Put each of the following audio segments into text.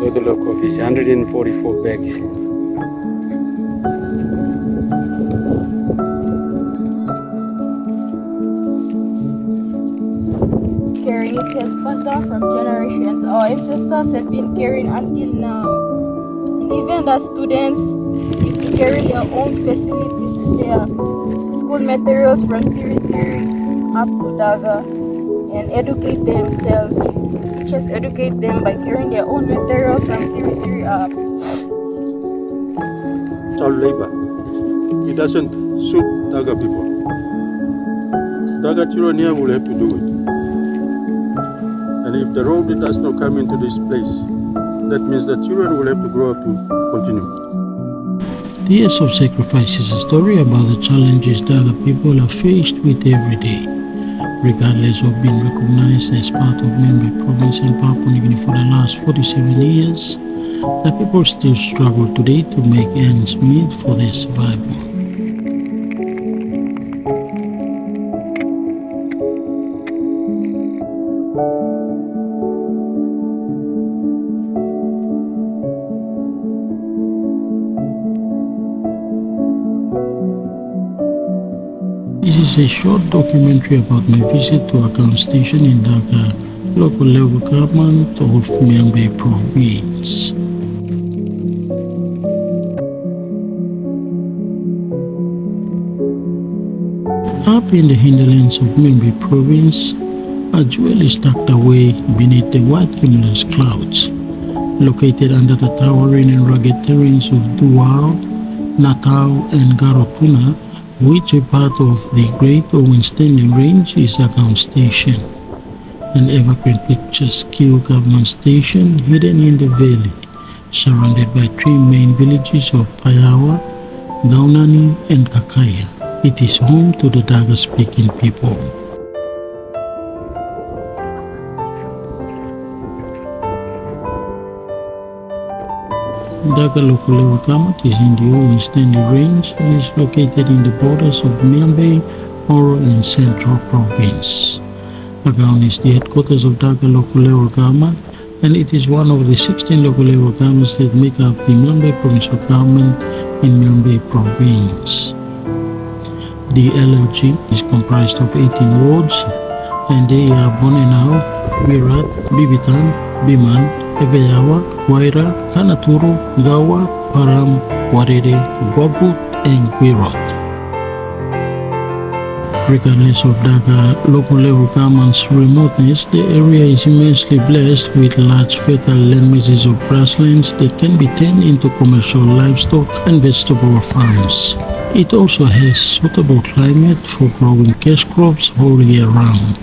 total of coffee is 144 bags. Carrying it has passed down from generations. Our ancestors have been carrying until now. And even the students used to carry their own facilities and their school materials from Siri Siri up to Daga and educate themselves. Teachers educate them by carrying their own materials from Siri Siri up. Child labor. It doesn't suit Daga people. Daga children here will have to do it. And if the road does not come into this place, that means the children will have to grow up to continue. The Years of Sacrifice is a story about the challenges Daga people are faced with every day. Regardless of being recognized as part of Membe Province in Papua New Guinea for the last 47 years, the people still struggle today to make ends meet for their survival. This is a short documentary about my visit to Agang Station in Daga, local level government of Membe Province. Up in the hinterlands of Membe Province, a jewel is tucked away beneath the white cumulus clouds. Located under the towering and rugged terrains of Duao, Natal and Garotuna, which a part of the Great Owen Stanley Range, is Agang Station, an evergreen picturesque government station hidden in the valley, surrounded by three main villages of Payawa, Gaunani and Kakaya. It is home to the Daga-speaking people. Daga local level government is in the Owen Stanley Range and is located in the borders of Membe, Oro and Central Province. Agang is the headquarters of Daga local level government, and it is one of the 16 local level governments that make up the Membe provincial government in Membe Province. The LLG is comprised of 18 wards, and they are Bonenau, Virat, Bibitan, Biman, Eveyawa, Waira, Kanaturu, Gawa, Param, Warere, Gwagut, and Wirot. Regardless of Daga local level government's remoteness, the area is immensely blessed with large fertile land masses of grasslands that can be turned into commercial livestock and vegetable farms. It also has suitable climate for growing cash crops all year round.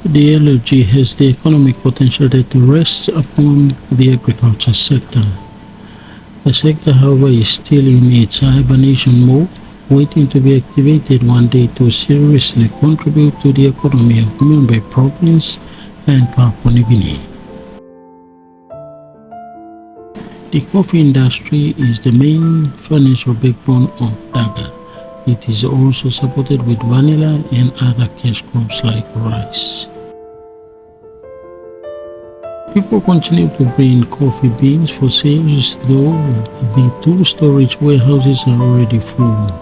The LLG has the economic potential that rests upon the agriculture sector. The sector, however, is still in its hibernation mode, waiting to be activated one day to seriously contribute to the economy of Membe Province and Papua New Guinea. The coffee industry is the main financial backbone of Daga. It is also supported with vanilla and other cash crops like rice. People continue to bring coffee beans for sales, though the two storage warehouses are already full.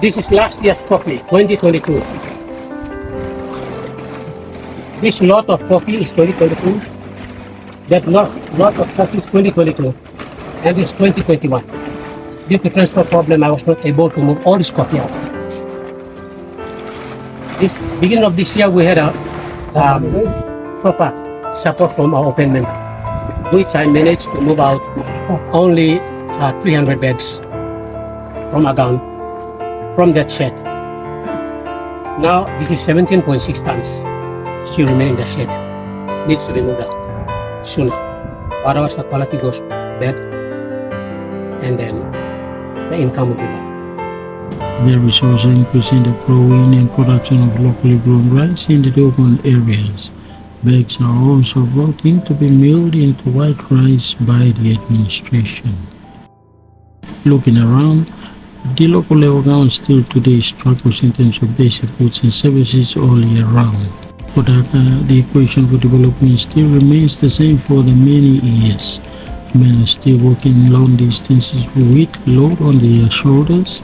This is last year's coffee, 2022. This lot of coffee is 2022. That lot of coffee is 2022. And it's 2021. Due to transport problem, I was not able to move all this coffee out. This beginning of this year, we had a proper support from our open member, which I managed to move out only 300 bags from Agang, from that shed. Now this is 17.6 tons still remain in the shed. Needs to be moved out sooner. Otherwise the quality goes bad and then the income will be low. There is also increase in the growing and production of locally grown rice in the Dogon areas. Bags are also brought in to be milled into white rice by the administration. Looking around, the local level government still today struggles in terms of basic goods and services all year round. For Dhaka, the equation for development still remains the same for the many years. Men are still working long distances with load on their shoulders.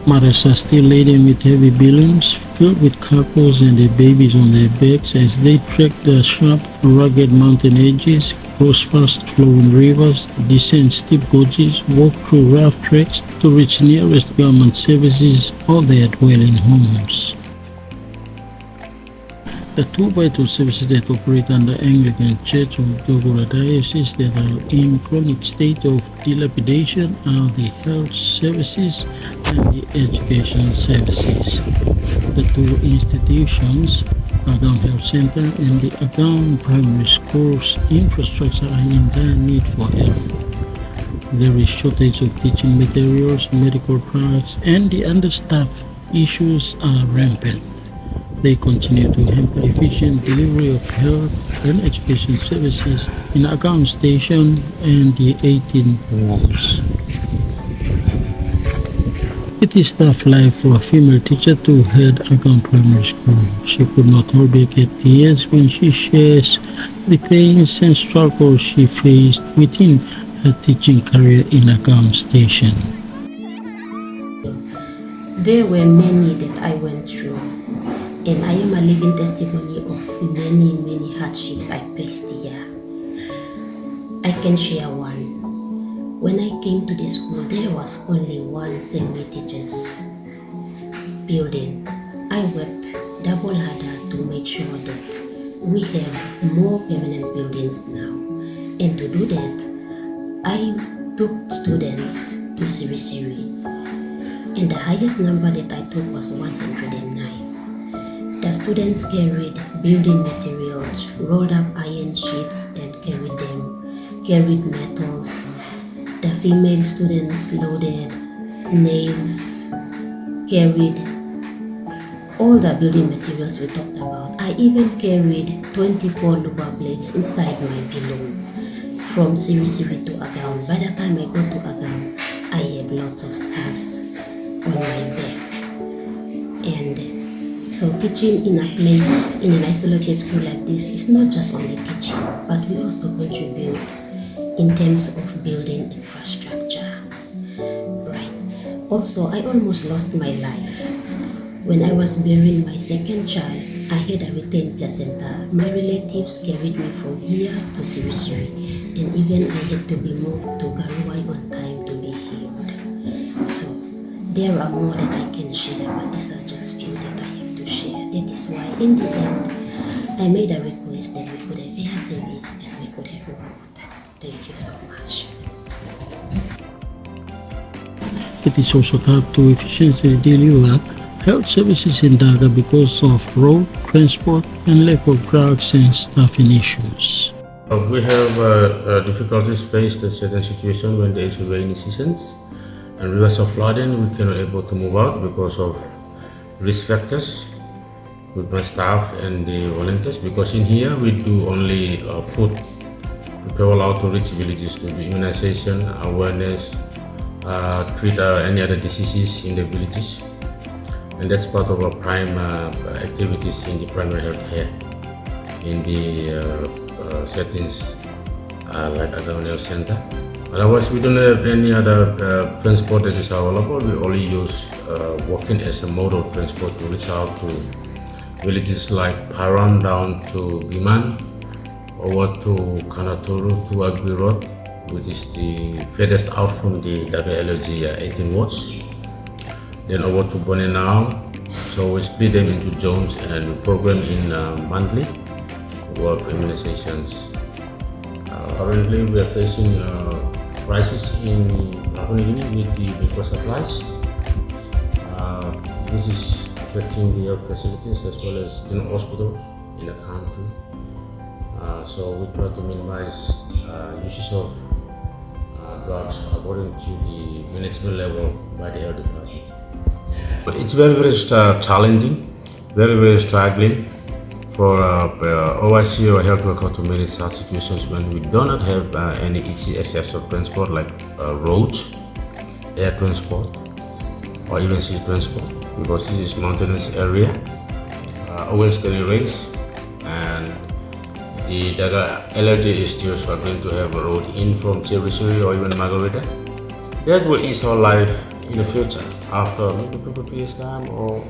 Mothers are still laden with heavy billets filled with cargoes and their babies on their backs as they trek the sharp, rugged mountain edges, cross fast-flowing rivers, descend steep gorges, walk through rough treks to reach nearest government services or their dwelling homes. The two vital services that operate under Anglican Church of Dogora Diocese that are in chronic state of dilapidation are the health services and the education services. The two institutions, Agam Health Center and the Agam Primary School's infrastructure are in dire need for help. There is shortage of teaching materials, medical products, and the understaffed issues are rampant. They continue to hamper efficient delivery of health and education services in Agam Station and the 18 wards. It is tough life for a female teacher to head Agam Primary School. She could not hold back her tears when she shares the pains and struggles she faced within her teaching career in Agam Station. There were many that I went through, and I am a living testimony of many hardships I faced here. I can share one. When I came to the school, there was only one semi-teachers building. I worked double harder to make sure that we have more permanent buildings now. And to do that, I took students to Sirisiri. And the highest number that I took was 109. The students carried building materials, rolled up iron sheets and carried metals. The female students loaded nails, carried all the building materials we talked about. I even carried 24 Luba blades inside my pillow from Sirisiri to Agam. By the time I got to Agam, I had lots of scars on my back. And so teaching in a place, in an isolated school like this is not just only teaching, but we also contribute in terms of building infrastructure. Right. Also, I almost lost my life. When I was bearing my second child, I had a retained placenta. My relatives carried me from here to Sirisiri, and even I had to be moved to Garuwai on time to be healed. So, there are more that I can share, but these are just few that I have to share. That is why, in the end, I made a request that we could have air service and we could have road. Thank you so much. It is also tough to efficiently deliver health services in Dhaka because of road, transport, and lack of drugs and staffing issues. We have difficulties faced in certain situations when there is rainy seasons and rivers are flooding. We cannot able to move out because of risk factors with my staff and the volunteers, because in here we do only food to travel out to reach villages to do immunization, awareness, treat any other diseases in the villages. And that's part of our prime activities in the primary health care in the settings like Agam Health Center. Otherwise, we don't have any other transport that is available. We only use walking as a mode of transport to reach out to villages like Param down to Biman, over to Kanaturu to Agbi Road, which is the furthest out from the WLOG 18 wards. Then over to Bonenau. So we split them into zones and we program in monthly work immunizations. Currently we are facing crisis in Papua New Guinea with the medical supplies, which is affecting the health facilities as well as general hospitals in the country. So we try to minimize usage of drugs according to the management level by the health department. But it's very challenging, very struggling for OIC or health worker to manage such situations when we do not have any easy access of transport like roads, air transport, or even sea transport, because this is mountainous area. well-standing range, and the Daga LRT is still struggling to have a road in from Chebisuri or even Margarita. That will ease our life in the future after maybe 2 years time, or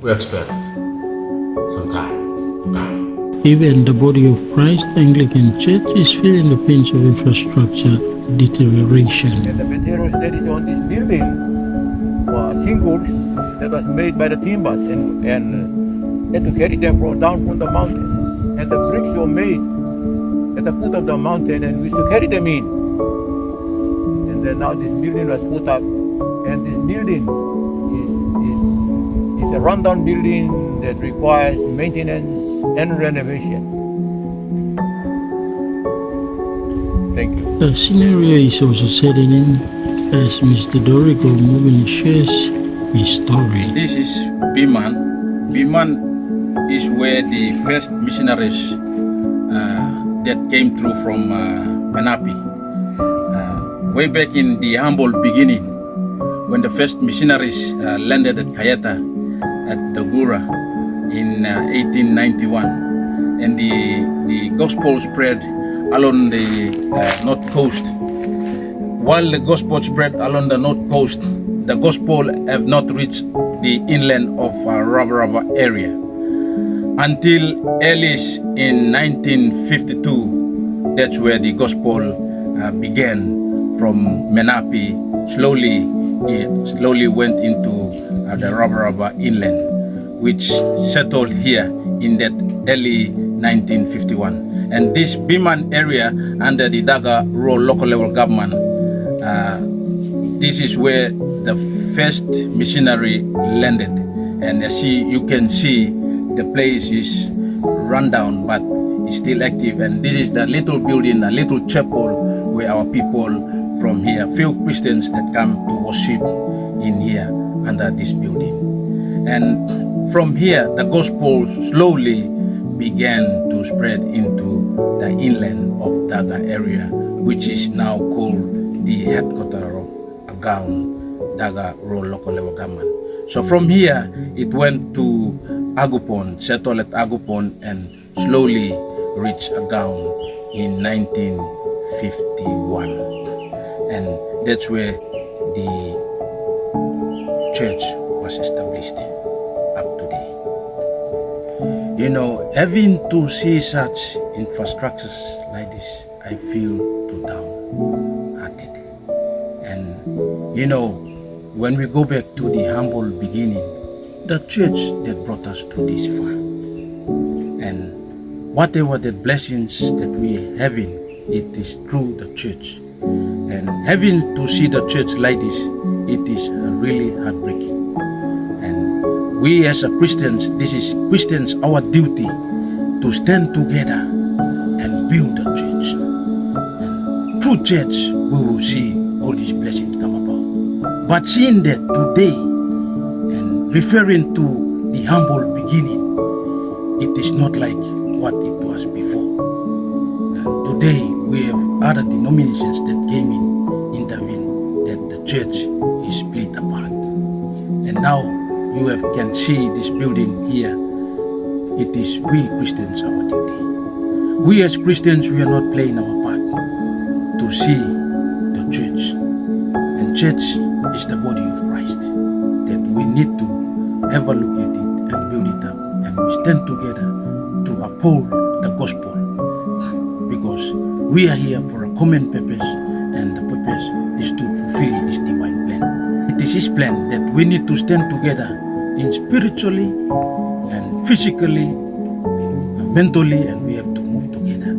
we expect some time. Even the Body of Christ Anglican Church is feeling the pinch of infrastructure deterioration. And the materials that is on this building were shingles that was made by the timbers, and had to carry them down from the mountains. And the bricks were made at the foot of the mountain, and we used to carry them in. And then now this building was put up, and this building is a rundown building that requires maintenance and renovation. Thank you. The scenario is also setting in as Mr. Dorigo Mubin shares his story. This is Biman. Biman is where the first missionaries that came through from Menapi. Way back in the humble beginning, when the first missionaries landed at Kayeta at Dagura in 1891, and the gospel spread along the north coast. While the gospel spread along the north coast, the gospel have not reached the inland of Raba Raba area until early in 1952. That's where the gospel began from Menapi. Slowly went into the Raba Raba inland, which settled here in that early 1951. And this Biman area under the Daga rural local level government, this is where the first missionary landed. And as you can see, the place is run down, but it's still active. And this is the little building, a little chapel where our people from here, few Christians that come to worship in here under this building. And from here, the gospel slowly began to spread into the inland of Daga area, which is now called the headquarters of Agaun, Daga rural local level government. So from here, it went to Agupon, settled at Agupon, and slowly reached Agaun in 1951. And that's where the church was established up today. You know, having to see such infrastructures like this, I feel too downhearted. And you know, when we go back to the humble beginning, the church that brought us to this far, and whatever the blessings that we are having, it is through the church. And having to see the church like this, it is really heartbreaking. And we as a Christians, this is Christians, our duty to stand together and build the church. And through church, we will see all these blessings come about. But seeing that today, and referring to the humble beginning, it is not like what it was before. Today, we have other denominations that came in, intervened, that the church is split apart. And now you can see this building here. It is we Christians, our duty. We as Christians, we are not playing our part to see the church. And church is the body of Christ, that we need to have a look at it and build it up. And we stand together to uphold the gospel. Because we are here for a common purpose, and the purpose is to fulfill His divine plan. It is His plan that we need to stand together in spiritually and physically, and mentally, and we have to move together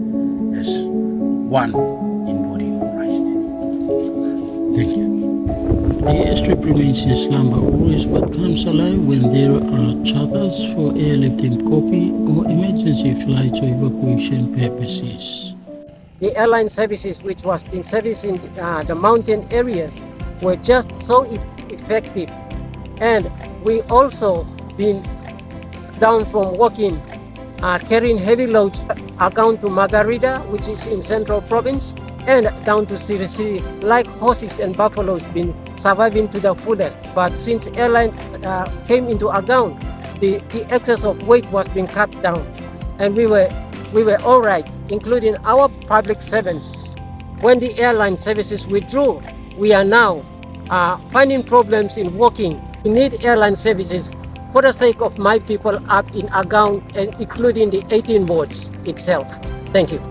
as one in body of Christ. Thank you. The airstrip remains in slumber always, but comes alive when there are charters for airlifting coffee or emergency flights or evacuation purposes. The airline services which was being serviced in the mountain areas were just so effective. And we also been down from walking, carrying heavy loads down to Margarita, which is in Central Province, and down to Sirisiri, like horses and buffaloes been surviving to the fullest. But since airlines came into Agaun, the excess of weight was being cut down, and we were all right, including our public servants. When the airline services withdrew, we are now finding problems in working. We need airline services for the sake of my people up in Agaung, and including the 18 wards itself. Thank you.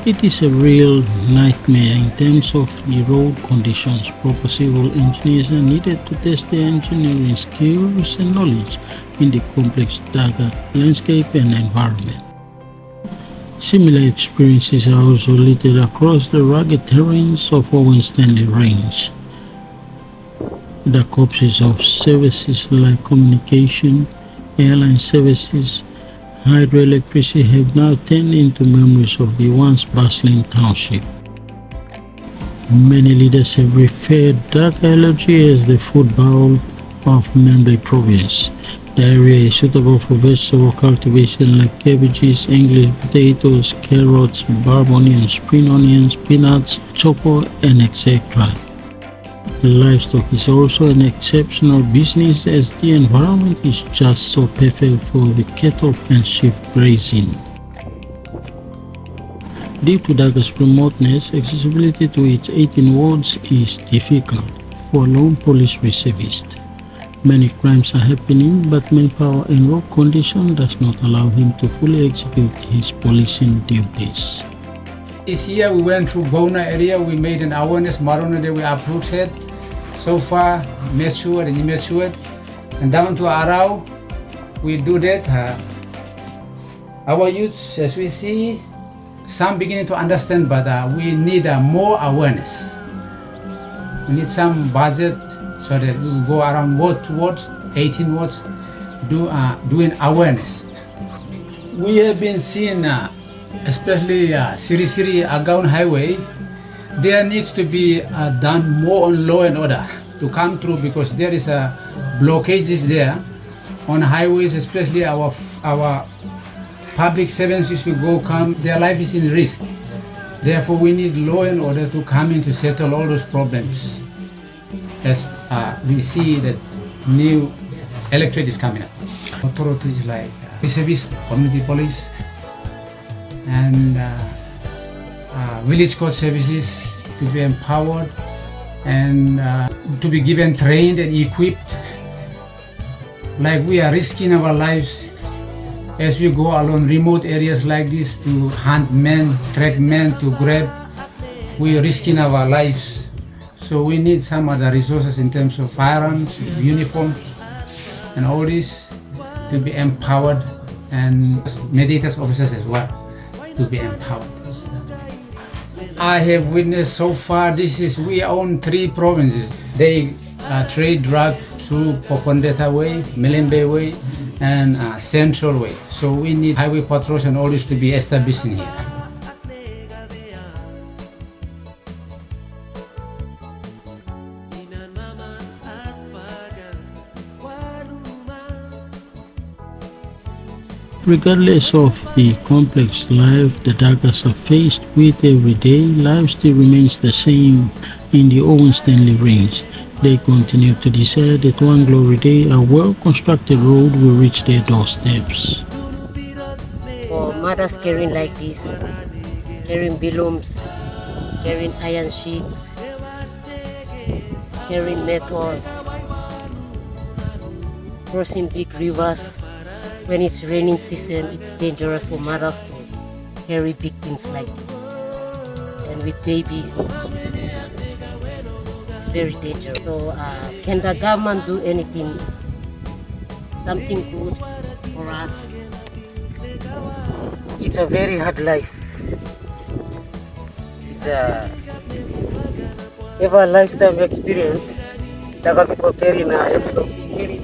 It is a real nightmare in terms of the road conditions. Proper civil engineers are needed to test their engineering skills and knowledge in the complex Dagat landscape and environment. Similar experiences are also littered across the rugged terrains of Owen Stanley Range. The corpses of services like communication, airline services, hydroelectricity have now turned into memories of the once bustling township. Many leaders have referred Daga LLG as the food bowl of Membey province. The area is suitable for vegetable cultivation like cabbages, English potatoes, carrots, barb onions, spring onions, peanuts, choco, and etc. Livestock is also an exceptional business as the environment is just so perfect for the cattle and sheep grazing. Due to Daga's remoteness, accessibility to its 18 wards is difficult for lone police reservist. Many crimes are happening, but manpower and road condition does not allow him to fully execute his policing duties. This year we went through Bona area, we made an awareness Marona that we uprooted. So far, matured and immature. And down to Arau, we do that. Our youths, as we see, some beginning to understand, but we need more awareness. We need some budget so that we will go around ward to ward, 18 wards, doing awareness. We have been seeing, especially Siri Agaung Highway, there needs to be done more on law and order to come through, because there is blockages there on highways, especially our public servants used to come, their life is in risk. Therefore, we need law and order to come in to settle all those problems. As we see that new electorate is coming up. Authorities like reservist, community police, and village court services to be empowered and to be given trained and equipped. Like we are risking our lives as we go along remote areas like this to hunt men, track men, to grab. We are risking our lives. So we need some other resources in terms of firearms, uniforms, and all this to be empowered, and mediators officers as well to be empowered. I have witnessed so far, we own 3 provinces. They trade drugs through Popondeta Way, Melembe Way, and Central Way. So we need highway patrols and all this to be established in here. Regardless of the complex life the Dagas are faced with every day, life still remains the same in the Owen Stanley Range. They continue to desire that one glory day a well-constructed road will reach their doorsteps. For mothers carrying like this, carrying bilums, carrying iron sheets, carrying metal, crossing big rivers. When it's raining season, it's dangerous for mothers to carry big things like this. And with babies, it's very dangerous. So can the government do anything, something good for us? It's a very hard life. It's a ever lifetime experience. Daga people carrying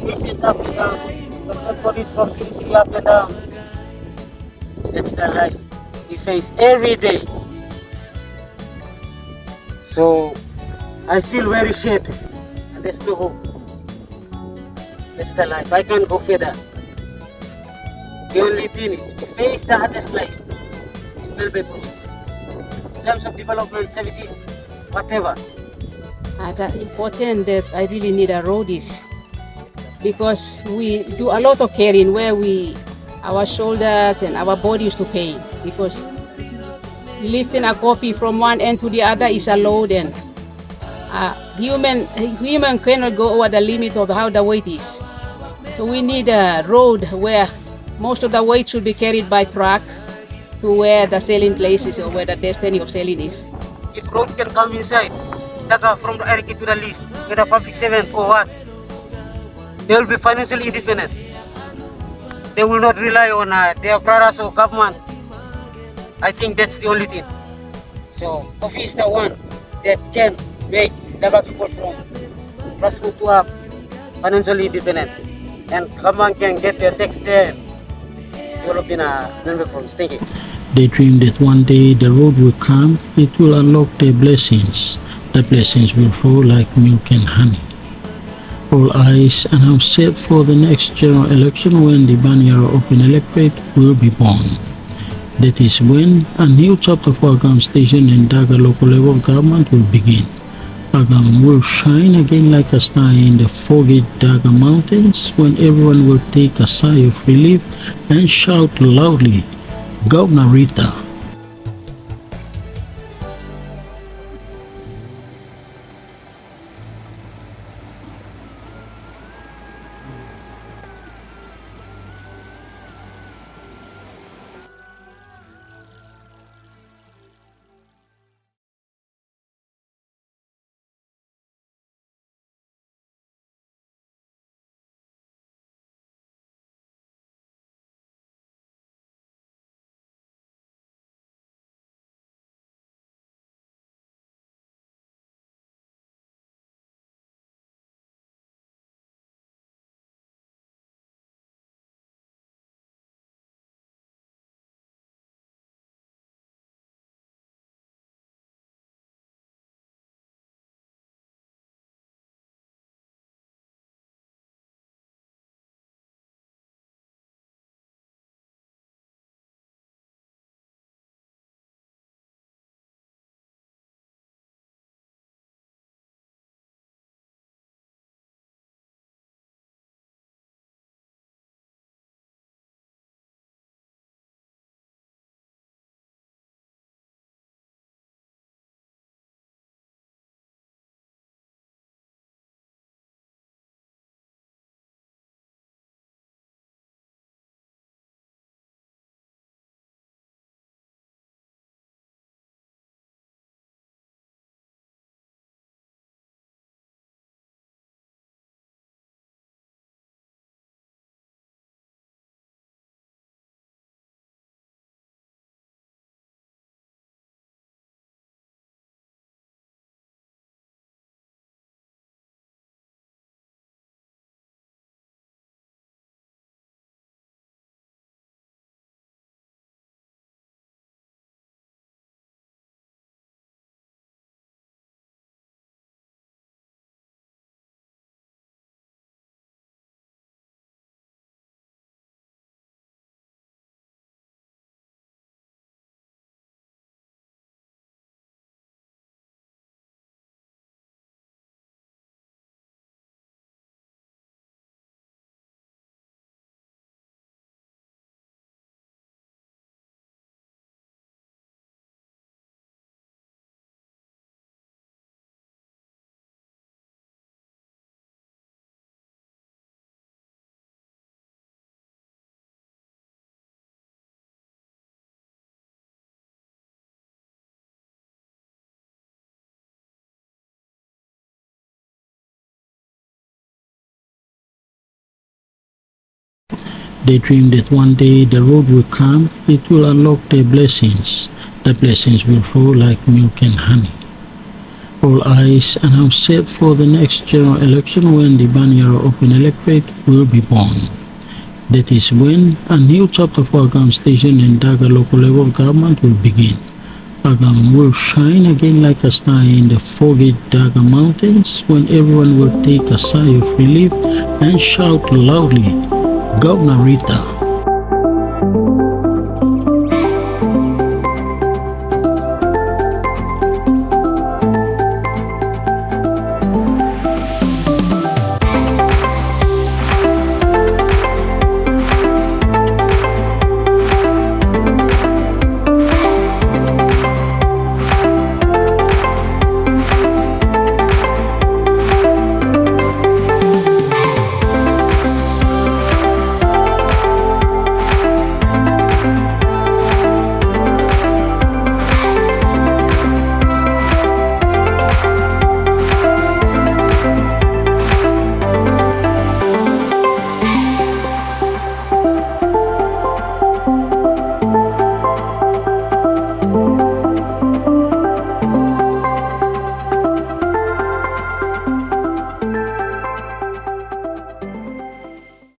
patients up and down. Police from Siri up and down. That's the life we face every day. So I feel very sad, and there's no hope. That's the life. I can't go further. The only thing is we face the hardest life in Melbourne province. In terms of development services, whatever. The important that I really need a road is because we do a lot of carrying where our shoulders and our body is to pain, because lifting a coffee from one end to the other is a load, and human cannot go over the limit of how the weight is. So we need a road where most of the weight should be carried by truck to where the selling place is or where the destiny of selling is. If road can come inside, from the RK to the list, with a public servant or what, they will be financially independent. They will not rely on their brothers or government. I think that's the only thing. So coffee is the one that can make Daga people from grassroots to up financially independent. And government can get their tax there, developing a member from thinking. They dream that one day the road will come, it will unlock their blessings. The blessings will flow like milk and honey. All eyes are now set for the next general election when the Banyara Open Electorate will be born. That is when a new chapter for Agam Station and Daga local level government will begin. Agam will shine again like a star in the foggy Daga mountains when everyone will take a sigh of relief and shout loudly, Governor Rita. They dream that one day the road will come, it will unlock their blessings. The blessings will flow like milk and honey. All eyes are now set for the next general election when the Banyara Open Electorate will be born. That is when a new chapter for Agam Station and Daga local level government will begin. Agam will shine again like a star in the foggy Daga mountains when everyone will take a sigh of relief and shout loudly, Governor Rita.